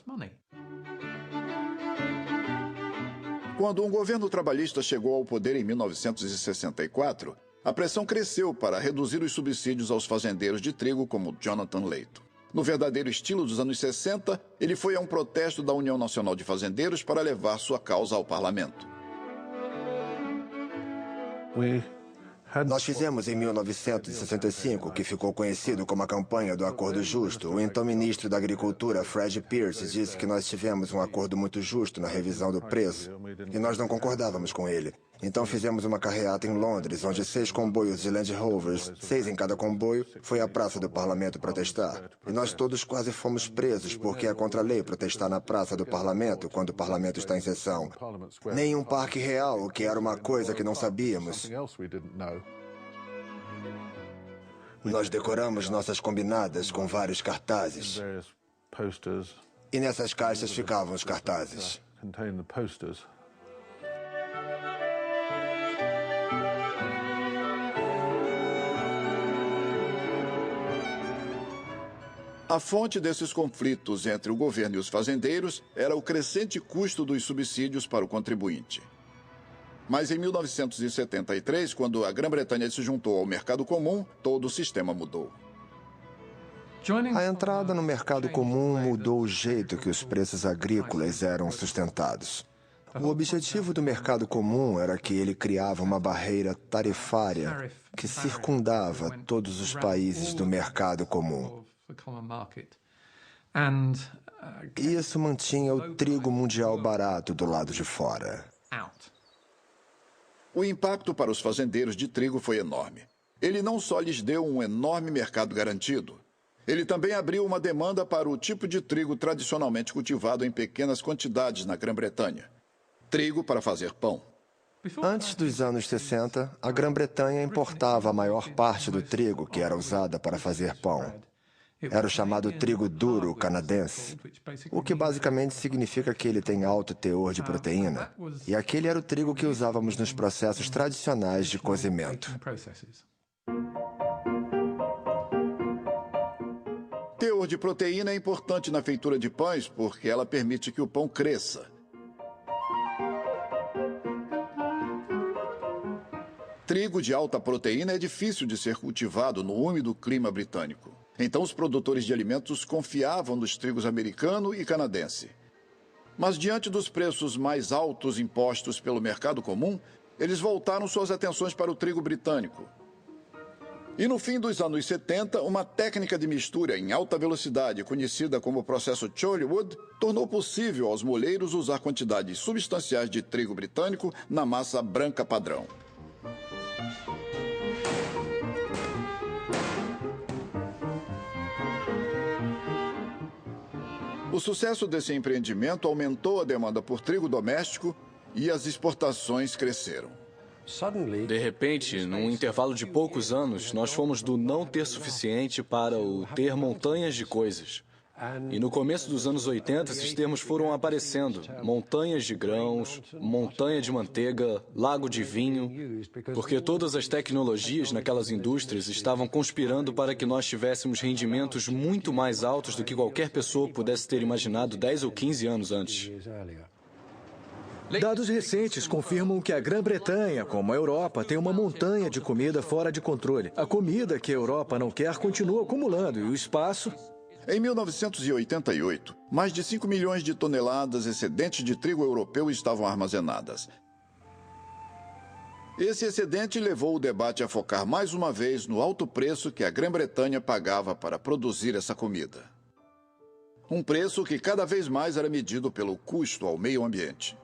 Quando um governo trabalhista chegou ao poder em 1964, a pressão cresceu para reduzir os subsídios aos fazendeiros de trigo como Jonathan Leito. No verdadeiro estilo dos anos 60, ele foi a um protesto da União Nacional de Fazendeiros para levar sua causa ao parlamento. Nós fizemos em 1965 o que ficou conhecido como a campanha do Acordo Justo. O então ministro da Agricultura, Fred Pierce, disse que nós tivemos um acordo muito justo na revisão do preço e nós não concordávamos com ele. Então fizemos uma carreata em Londres, onde 6 comboios de Land Rovers, 6 em cada comboio, foi à Praça do Parlamento protestar. E nós todos quase fomos presos, porque é contra a lei protestar na Praça do Parlamento quando o Parlamento está em sessão. Nem um parque real, o que era uma coisa que não sabíamos. Nós decoramos nossas combinadas com vários cartazes. E nessas caixas ficavam os cartazes. A fonte desses conflitos entre o governo e os fazendeiros era o crescente custo dos subsídios para o contribuinte. Mas em 1973, quando a Grã-Bretanha se juntou ao mercado comum, todo o sistema mudou. A entrada no mercado comum mudou o jeito que os preços agrícolas eram sustentados. O objetivo do mercado comum era que ele criava uma barreira tarifária que circundava todos os países do mercado comum. E isso mantinha o trigo mundial barato do lado de fora. O impacto para os fazendeiros de trigo foi enorme. Ele não só lhes deu um enorme mercado garantido, ele também abriu uma demanda para o tipo de trigo tradicionalmente cultivado em pequenas quantidades na Grã-Bretanha. Trigo para fazer pão. Antes dos anos 60, a Grã-Bretanha importava a maior parte do trigo que era usada para fazer pão. Era o chamado trigo duro canadense, o que basicamente significa que ele tem alto teor de proteína. E aquele era o trigo que usávamos nos processos tradicionais de cozimento. Teor de proteína é importante na feitura de pães porque ela permite que o pão cresça. Trigo de alta proteína é difícil de ser cultivado no úmido clima britânico. Então, os produtores de alimentos confiavam nos trigos americano e canadense. Mas, diante dos preços mais altos impostos pelo mercado comum, eles voltaram suas atenções para o trigo britânico. E no fim dos anos 70, uma técnica de mistura em alta velocidade, conhecida como processo Chorleywood, tornou possível aos moleiros usar quantidades substanciais de trigo britânico na massa branca padrão. O sucesso desse empreendimento aumentou a demanda por trigo doméstico e as exportações cresceram. De repente, num intervalo de poucos anos, nós fomos do não ter suficiente para o ter montanhas de coisas. E no começo dos anos 80, esses termos foram aparecendo. Montanhas de grãos, montanha de manteiga, lago de vinho. Porque todas as tecnologias naquelas indústrias estavam conspirando para que nós tivéssemos rendimentos muito mais altos do que qualquer pessoa pudesse ter imaginado 10 ou 15 anos antes. Dados recentes confirmam que a Grã-Bretanha, como a Europa, tem uma montanha de comida fora de controle. A comida que a Europa não quer continua acumulando e o espaço... Em 1988, mais de 5 milhões de toneladas excedentes de trigo europeu estavam armazenadas. Esse excedente levou o debate a focar mais uma vez no alto preço que a Grã-Bretanha pagava para produzir essa comida. Um preço que cada vez mais era medido pelo custo ao meio ambiente.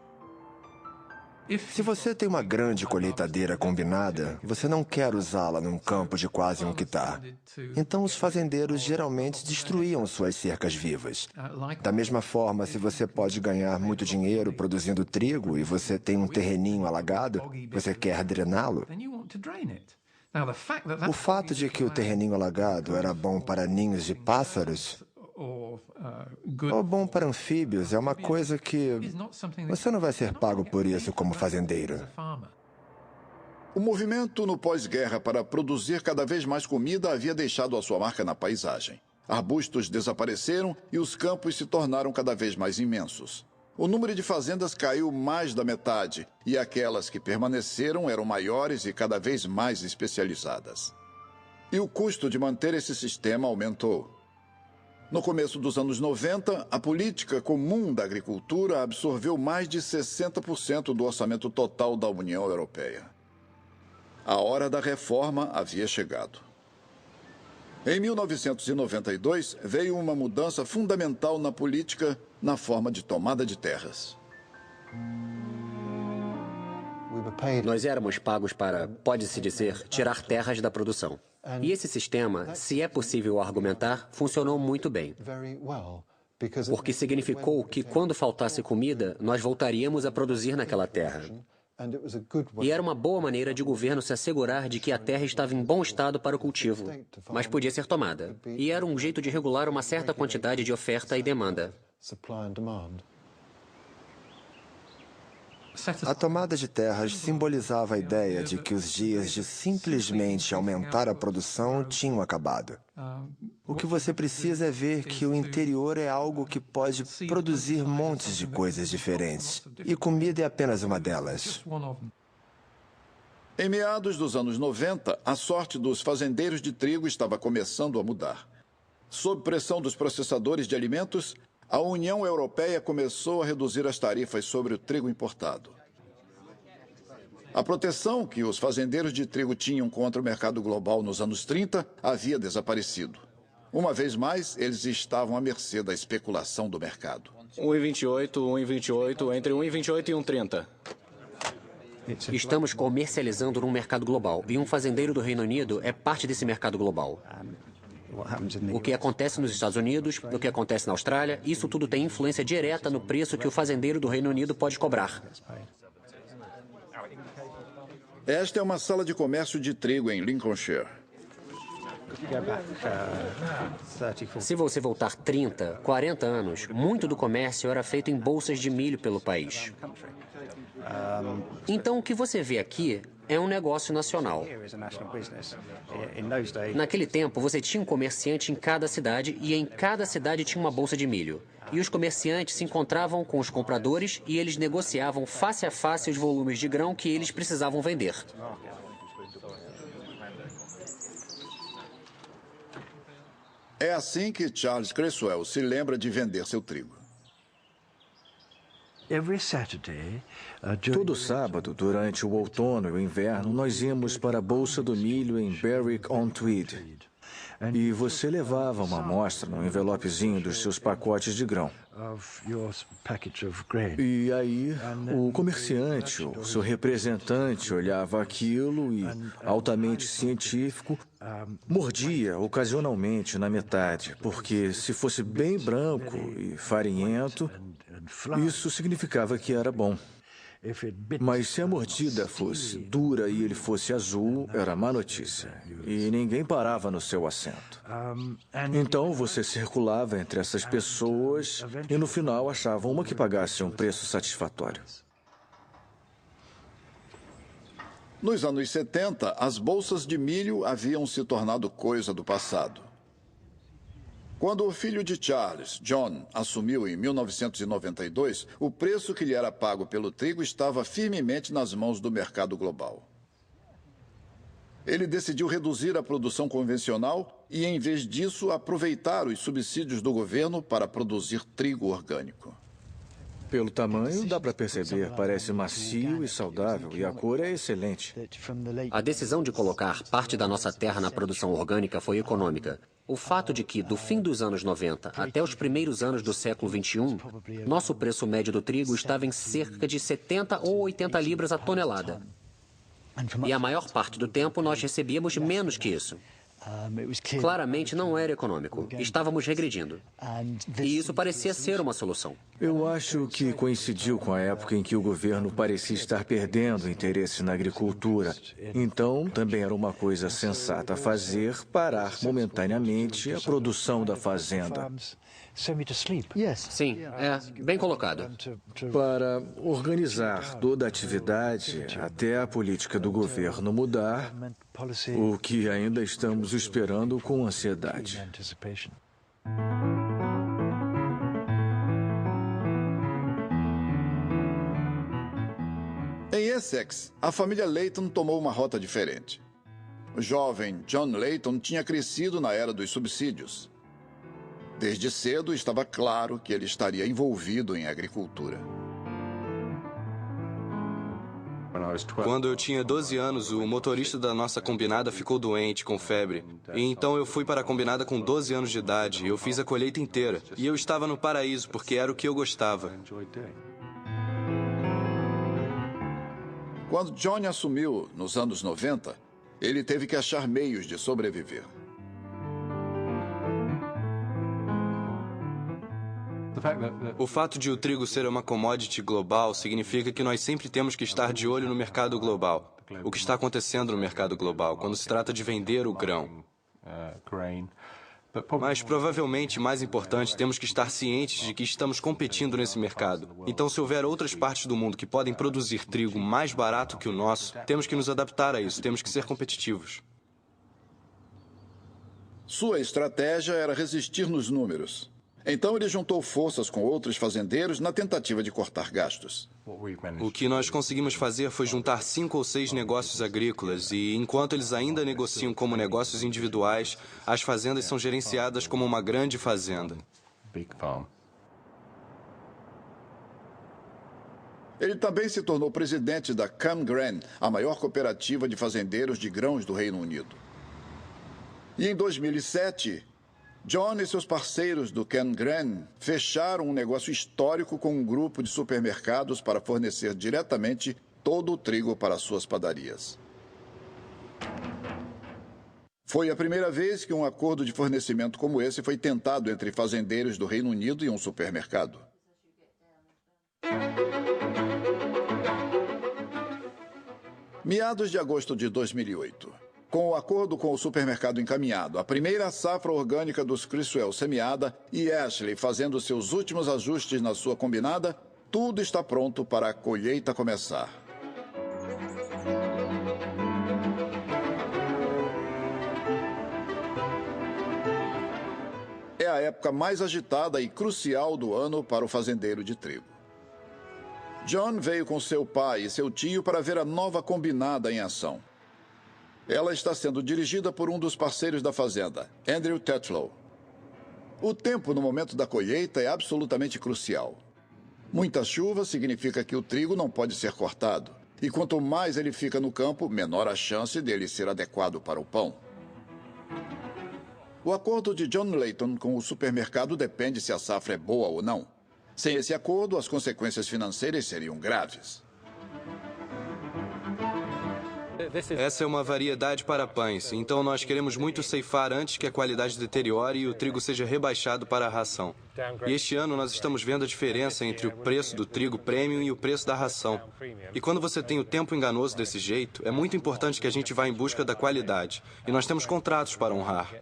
Se você tem uma grande colheitadeira combinada, você não quer usá-la num campo de quase 1 hectare. Então, os fazendeiros geralmente destruíam suas cercas vivas. Da mesma forma, se você pode ganhar muito dinheiro produzindo trigo e você tem um terreninho alagado, você quer drená-lo. O fato de que o terreninho alagado era bom para ninhos de pássaros ou bom para anfíbios é uma coisa que você não vai ser pago por isso como fazendeiro. O movimento no pós-guerra para produzir cada vez mais comida havia deixado a sua marca na paisagem. Arbustos desapareceram e os campos se tornaram cada vez mais imensos. O número de fazendas caiu mais da metade e aquelas que permaneceram eram maiores e cada vez mais especializadas. E o custo de manter esse sistema aumentou. No começo dos anos 90, a política comum da agricultura absorveu mais de 60% do orçamento total da União Europeia. A hora da reforma havia chegado. Em 1992, veio uma mudança fundamental na política na forma de tomada de terras. Nós éramos pagos para, pode-se dizer, tirar terras da produção. E esse sistema, se é possível argumentar, funcionou muito bem. Porque significou que, quando faltasse comida, nós voltaríamos a produzir naquela terra. E era uma boa maneira de o governo se assegurar de que a terra estava em bom estado para o cultivo, mas podia ser tomada. E era um jeito de regular uma certa quantidade de oferta e demanda. A tomada de terras simbolizava a ideia de que os dias de simplesmente aumentar a produção tinham acabado. O que você precisa é ver que o interior é algo que pode produzir montes de coisas diferentes. E comida é apenas uma delas. Em meados dos anos 90, a sorte dos fazendeiros de trigo estava começando a mudar. Sob pressão dos processadores de alimentos, a União Europeia começou a reduzir as tarifas sobre o trigo importado. A proteção que os fazendeiros de trigo tinham contra o mercado global nos anos 30 havia desaparecido. Uma vez mais, eles estavam à mercê da especulação do mercado. 1,28, 1,28, entre 1,28 e 1,30. Estamos comercializando num mercado global e um fazendeiro do Reino Unido é parte desse mercado global. O que acontece nos Estados Unidos, o que acontece na Austrália, isso tudo tem influência direta no preço que o fazendeiro do Reino Unido pode cobrar. Esta é uma sala de comércio de trigo em Lincolnshire. Se você voltar 30, 40 anos, muito do comércio era feito em bolsas de milho pelo país. Então, o que você vê aqui é um negócio nacional. Naquele tempo, você tinha um comerciante em cada cidade e em cada cidade tinha uma bolsa de milho. E os comerciantes se encontravam com os compradores e eles negociavam face a face os volumes de grão que eles precisavam vender. É assim que Charles Creswell se lembra de vender seu trigo. Todo sábado, durante o outono e o inverno, nós íamos para a Bolsa do Milho em Berwick-on-Tweed. E você levava uma amostra num envelopezinho dos seus pacotes de grão. E aí, o comerciante, o seu representante, olhava aquilo e, altamente científico, mordia ocasionalmente na metade, porque se fosse bem branco e farinhento, isso significava que era bom. Mas se a mordida fosse dura e ele fosse azul, era má notícia. E ninguém parava no seu assento. Então você circulava entre essas pessoas e no final achavam uma que pagasse um preço satisfatório. Nos anos 70, as bolsas de milho haviam se tornado coisa do passado. Quando o filho de Charles, John, assumiu em 1992, o preço que lhe era pago pelo trigo estava firmemente nas mãos do mercado global. Ele decidiu reduzir a produção convencional e, em vez disso, aproveitar os subsídios do governo para produzir trigo orgânico. Pelo tamanho, dá para perceber, parece macio e saudável e a cor é excelente. A decisão de colocar parte da nossa terra na produção orgânica foi econômica. O fato de que, do fim dos anos 90 até os primeiros anos do século XXI, nosso preço médio do trigo estava em cerca de 70 ou 80 libras a tonelada. E a maior parte do tempo nós recebíamos menos que isso. Claramente não era econômico. Estávamos regredindo. E isso parecia ser uma solução. Eu acho que coincidiu com a época em que o governo parecia estar perdendo interesse na agricultura. Então, também era uma coisa sensata a fazer parar momentaneamente a produção da fazenda. Sim, bem colocado. Para organizar toda a atividade até a política do governo mudar, o que ainda estamos esperando com ansiedade. Em Essex, a família Layton tomou uma rota diferente. O jovem John Layton tinha crescido na era dos subsídios. Desde cedo estava claro que ele estaria envolvido em agricultura. Quando eu tinha 12 anos, o motorista da nossa combinada ficou doente, com febre. E então eu fui para a combinada com 12 anos de idade. Eu fiz a colheita inteira. E eu estava no paraíso, porque era o que eu gostava. Quando John assumiu, nos anos 90, ele teve que achar meios de sobreviver. O fato de o trigo ser uma commodity global significa que nós sempre temos que estar de olho no mercado global. O que está acontecendo no mercado global, quando se trata de vender o grão. Mas, provavelmente, mais importante, temos que estar cientes de que estamos competindo nesse mercado. Então, se houver outras partes do mundo que podem produzir trigo mais barato que o nosso, temos que nos adaptar a isso, temos que ser competitivos. Sua estratégia era resistir nos números. Então ele juntou forças com outros fazendeiros na tentativa de cortar gastos. O que nós conseguimos fazer foi juntar 5 ou 6 negócios agrícolas e, enquanto eles ainda negociam como negócios individuais, as fazendas são gerenciadas como uma grande fazenda. Ele também se tornou presidente da Camgrain, a maior cooperativa de fazendeiros de grãos do Reino Unido. E em 2007... John e seus parceiros do Camgrain fecharam um negócio histórico com um grupo de supermercados para fornecer diretamente todo o trigo para suas padarias. Foi a primeira vez que um acordo de fornecimento como esse foi tentado entre fazendeiros do Reino Unido e um supermercado. Meados de agosto de 2008. Com o acordo com o supermercado encaminhado, a primeira safra orgânica dos Criswell semeada e Ashley fazendo seus últimos ajustes na sua combinada, tudo está pronto para a colheita começar. É a época mais agitada e crucial do ano para o fazendeiro de trigo. John veio com seu pai e seu tio para ver a nova combinada em ação. Ela está sendo dirigida por um dos parceiros da fazenda, Andrew Tetlow. O tempo no momento da colheita é absolutamente crucial. Muita chuva significa que o trigo não pode ser cortado. E quanto mais ele fica no campo, menor a chance dele ser adequado para o pão. O acordo de John Layton com o supermercado depende se a safra é boa ou não. Sem esse acordo, as consequências financeiras seriam graves. Essa é uma variedade para pães, então nós queremos muito ceifar antes que a qualidade deteriore e o trigo seja rebaixado para a ração. E este ano nós estamos vendo a diferença entre o preço do trigo premium e o preço da ração. E quando você tem o tempo enganoso desse jeito, é muito importante que a gente vá em busca da qualidade. E nós temos contratos para honrar.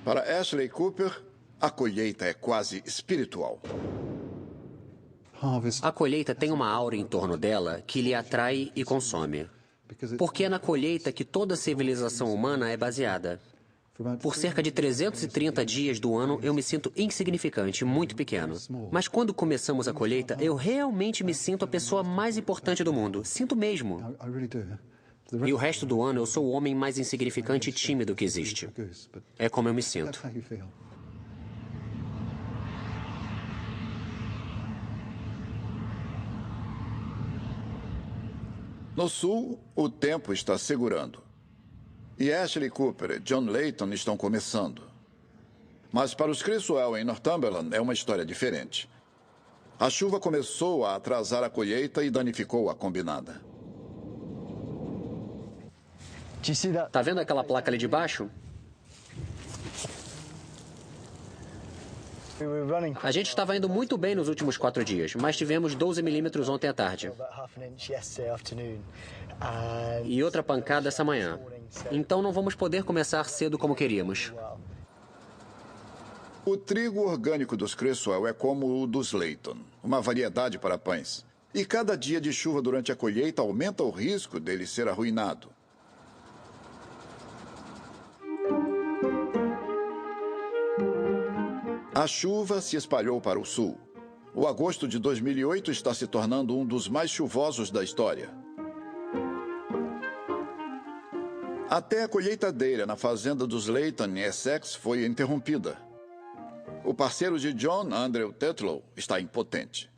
Para Ashley Cooper, a colheita é quase espiritual. A colheita tem uma aura em torno dela que lhe atrai e consome. Porque é na colheita que toda a civilização humana é baseada. Por cerca de 330 dias do ano, eu me sinto insignificante, muito pequeno. Mas quando começamos a colheita, eu realmente me sinto a pessoa mais importante do mundo. Sinto mesmo. E o resto do ano, eu sou o homem mais insignificante e tímido que existe. É como eu me sinto. No sul, o tempo está segurando. E Ashley Cooper e John Layton estão começando. Mas para os Criswell em Northumberland é uma história diferente. A chuva começou a atrasar a colheita e danificou a combinada. Tá vendo aquela placa ali de baixo? A gente estava indo muito bem nos últimos 4 dias, mas tivemos 12 milímetros ontem à tarde. E outra pancada essa manhã. Então não vamos poder começar cedo como queríamos. O trigo orgânico dos Criswell é como o dos Layton, uma variedade para pães. E cada dia de chuva durante a colheita aumenta o risco dele ser arruinado. A chuva se espalhou para o sul. O agosto de 2008 está se tornando um dos mais chuvosos da história. Até a colheitadeira na fazenda dos Layton, em Essex, foi interrompida. O parceiro de John, Andrew Tetlow, está impotente.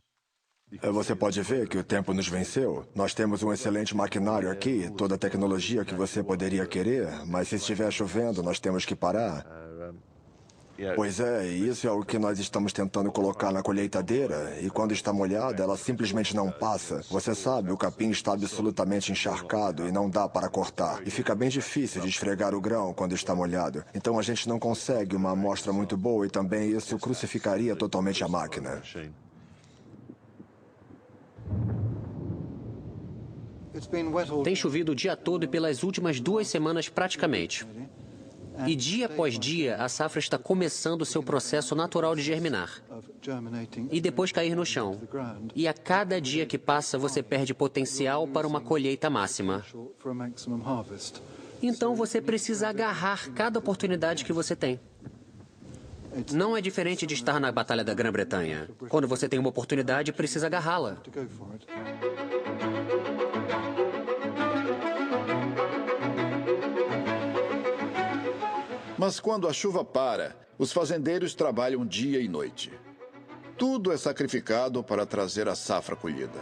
Você pode ver que o tempo nos venceu. Nós temos um excelente maquinário aqui, toda a tecnologia que você poderia querer, mas se estiver chovendo, nós temos que parar. Pois é, e isso é o que nós estamos tentando colocar na colheitadeira, e quando está molhada, ela simplesmente não passa. Você sabe, o capim está absolutamente encharcado e não dá para cortar. E fica bem difícil de esfregar o grão quando está molhado. Então a gente não consegue uma amostra muito boa e também isso crucificaria totalmente a máquina. Tem chovido o dia todo e pelas últimas 2 semanas praticamente. E dia após dia, a safra está começando o seu processo natural de germinar. E depois cair no chão. E a cada dia que passa, você perde potencial para uma colheita máxima. Então você precisa agarrar cada oportunidade que você tem. Não é diferente de estar na Batalha da Grã-Bretanha. Quando você tem uma oportunidade, precisa agarrá-la. Mas quando a chuva para, os fazendeiros trabalham dia e noite. Tudo é sacrificado para trazer a safra colhida.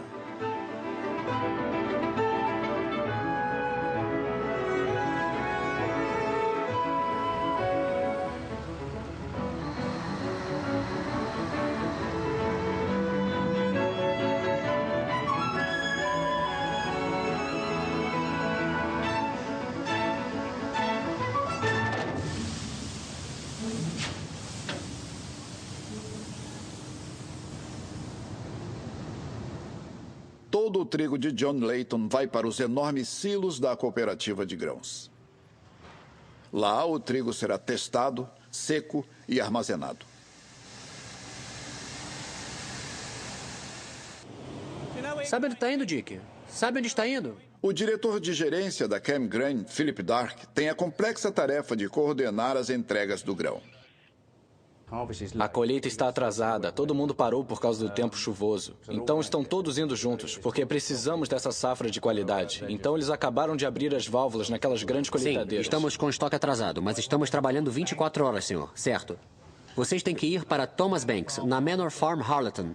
Todo o trigo de John Layton vai para os enormes silos da cooperativa de grãos. Lá, o trigo será testado, seco e armazenado. Sabe onde está indo, Dick? Sabe onde está indo? O diretor de gerência da Cam Grain, Philip Dark, tem a complexa tarefa de coordenar as entregas do grão. A colheita está atrasada. Todo mundo parou por causa do tempo chuvoso. Então estão todos indo juntos, porque precisamos dessa safra de qualidade. Então eles acabaram de abrir as válvulas naquelas grandes colheitadeiras. Sim, estamos com estoque atrasado, mas estamos trabalhando 24 horas, senhor. Certo. Vocês têm que ir para Thomas Banks, na Manor Farm Harleton.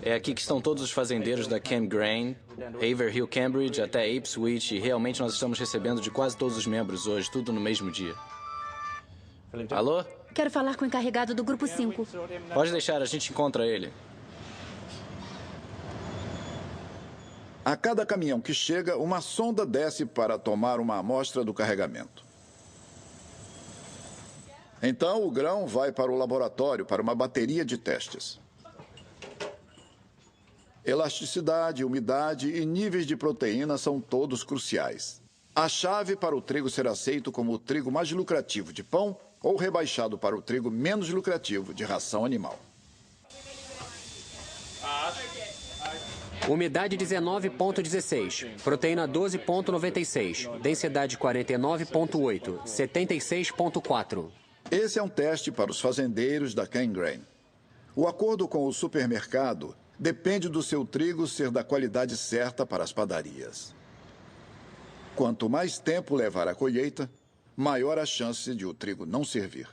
É aqui que estão todos os fazendeiros da Cam Grain, Haverhill Cambridge até Ipswich, e realmente nós estamos recebendo de quase todos os membros hoje, tudo no mesmo dia. Alô? Quero falar com o encarregado do Grupo 5. Pode deixar, a gente encontra ele. A cada caminhão que chega, uma sonda desce para tomar uma amostra do carregamento. Então, o grão vai para o laboratório para uma bateria de testes. Elasticidade, umidade e níveis de proteína são todos cruciais. A chave para o trigo ser aceito como o trigo mais lucrativo de pão ou rebaixado para o trigo menos lucrativo de ração animal. Umidade 19,16, proteína 12,96, densidade 49,8, 76,4. Esse é um teste para os fazendeiros da Cam Grain. O acordo com o supermercado depende do seu trigo ser da qualidade certa para as padarias. Quanto mais tempo levar a colheita, maior a chance de o trigo não servir.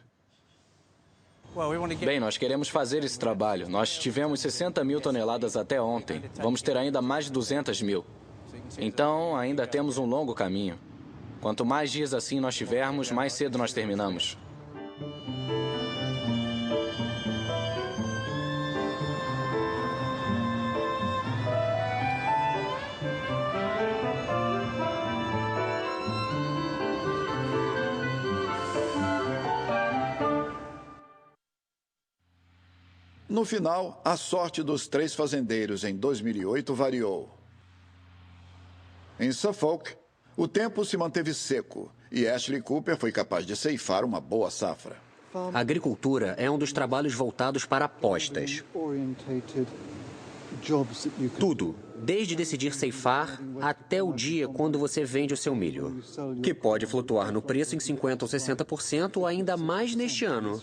Bem, nós queremos fazer esse trabalho. Nós tivemos 60 mil toneladas até ontem. Vamos ter ainda mais de 200 mil. Então, ainda temos um longo caminho. Quanto mais dias assim nós tivermos, mais cedo nós terminamos. No final, a sorte dos 3 fazendeiros em 2008 variou. Em Suffolk, o tempo se manteve seco e Ashley Cooper foi capaz de ceifar uma boa safra. A agricultura é um dos trabalhos voltados para apostas. Tudo, desde decidir ceifar até o dia quando você vende o seu milho, que pode flutuar no preço em 50% ou 60% ou ainda mais neste ano.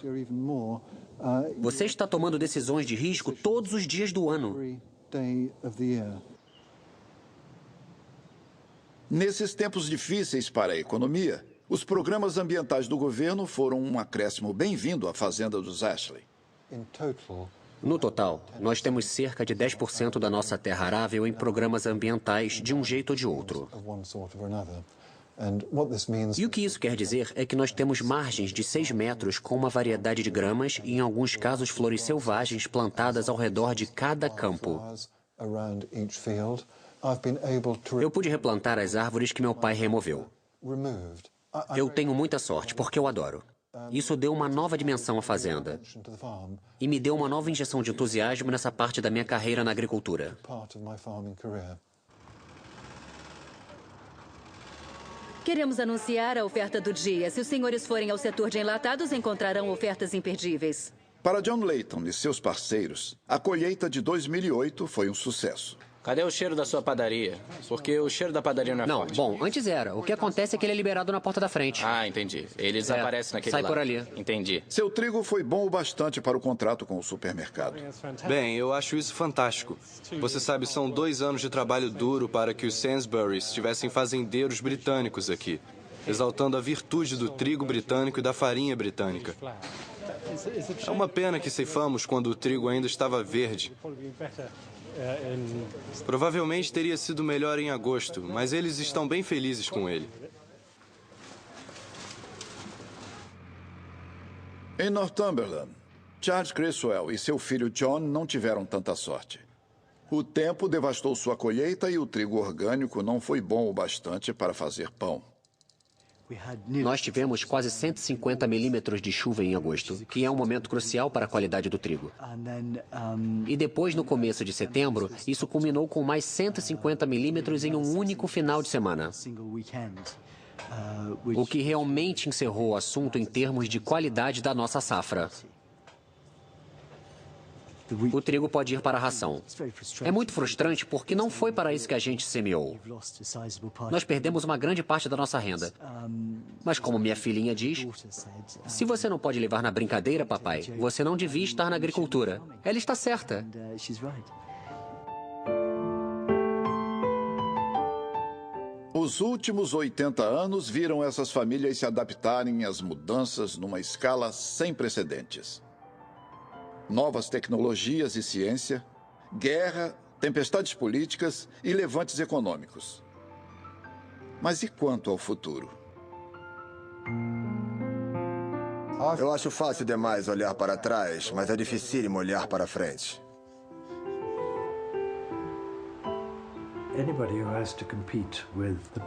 Você está tomando decisões de risco todos os dias do ano. Nesses tempos difíceis para a economia, os programas ambientais do governo foram um acréscimo bem-vindo à fazenda dos Ashley. No total, nós temos cerca de 10% da nossa terra arável em programas ambientais de um jeito ou de outro. E o que isso quer dizer é que nós temos margens de 6 metros com uma variedade de gramas e, em alguns casos, flores selvagens plantadas ao redor de cada campo. Eu pude replantar as árvores que meu pai removeu. Eu tenho muita sorte, porque eu adoro. Isso deu uma nova dimensão à fazenda e me deu uma nova injeção de entusiasmo nessa parte da minha carreira na agricultura. Queremos anunciar a oferta do dia. Se os senhores forem ao setor de enlatados, encontrarão ofertas imperdíveis. Para John Layton e seus parceiros, a colheita de 2008 foi um sucesso. Cadê o cheiro da sua padaria? Porque o cheiro da padaria não é forte. Bom, antes era. O que acontece é que ele é liberado na porta da frente. Ah, entendi. Ele desaparece naquele sai lado. por ali. Entendi. Seu trigo foi bom o bastante para o contrato com o supermercado. Bem, eu acho isso fantástico. Você sabe, são 2 anos de trabalho duro para que os Sainsburys tivessem fazendeiros britânicos aqui, exaltando a virtude do trigo britânico e da farinha britânica. É uma pena que ceifamos quando o trigo ainda estava verde. Provavelmente teria sido melhor em agosto, mas eles estão bem felizes com ele. Em Northumberland, Charles Creswell e seu filho John não tiveram tanta sorte. O tempo devastou sua colheita e o trigo orgânico não foi bom o bastante para fazer pão. Nós tivemos quase 150 milímetros de chuva em agosto, que é um momento crucial para a qualidade do trigo. E depois, no começo de setembro, isso culminou com mais 150 milímetros em um único final de semana. O que realmente encerrou o assunto em termos de qualidade da nossa safra. O trigo pode ir para a ração. É muito frustrante porque não foi para isso que a gente semeou. Nós perdemos uma grande parte da nossa renda. Mas como minha filhinha diz, se você não pode levar na brincadeira, papai, você não devia estar na agricultura. Ela está certa. Os últimos 80 anos viram essas famílias se adaptarem às mudanças numa escala sem precedentes. Novas tecnologias e ciência, guerra, tempestades políticas e levantes econômicos. Mas e quanto ao futuro? Eu acho fácil demais olhar para trás, mas é dificílimo olhar para frente.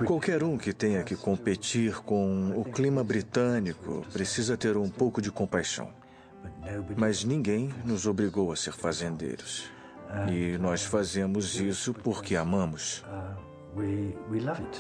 Qualquer um que tenha que competir com o clima britânico precisa ter um pouco de compaixão. Mas ninguém nos obrigou a ser fazendeiros. E nós fazemos isso porque amamos. We love it.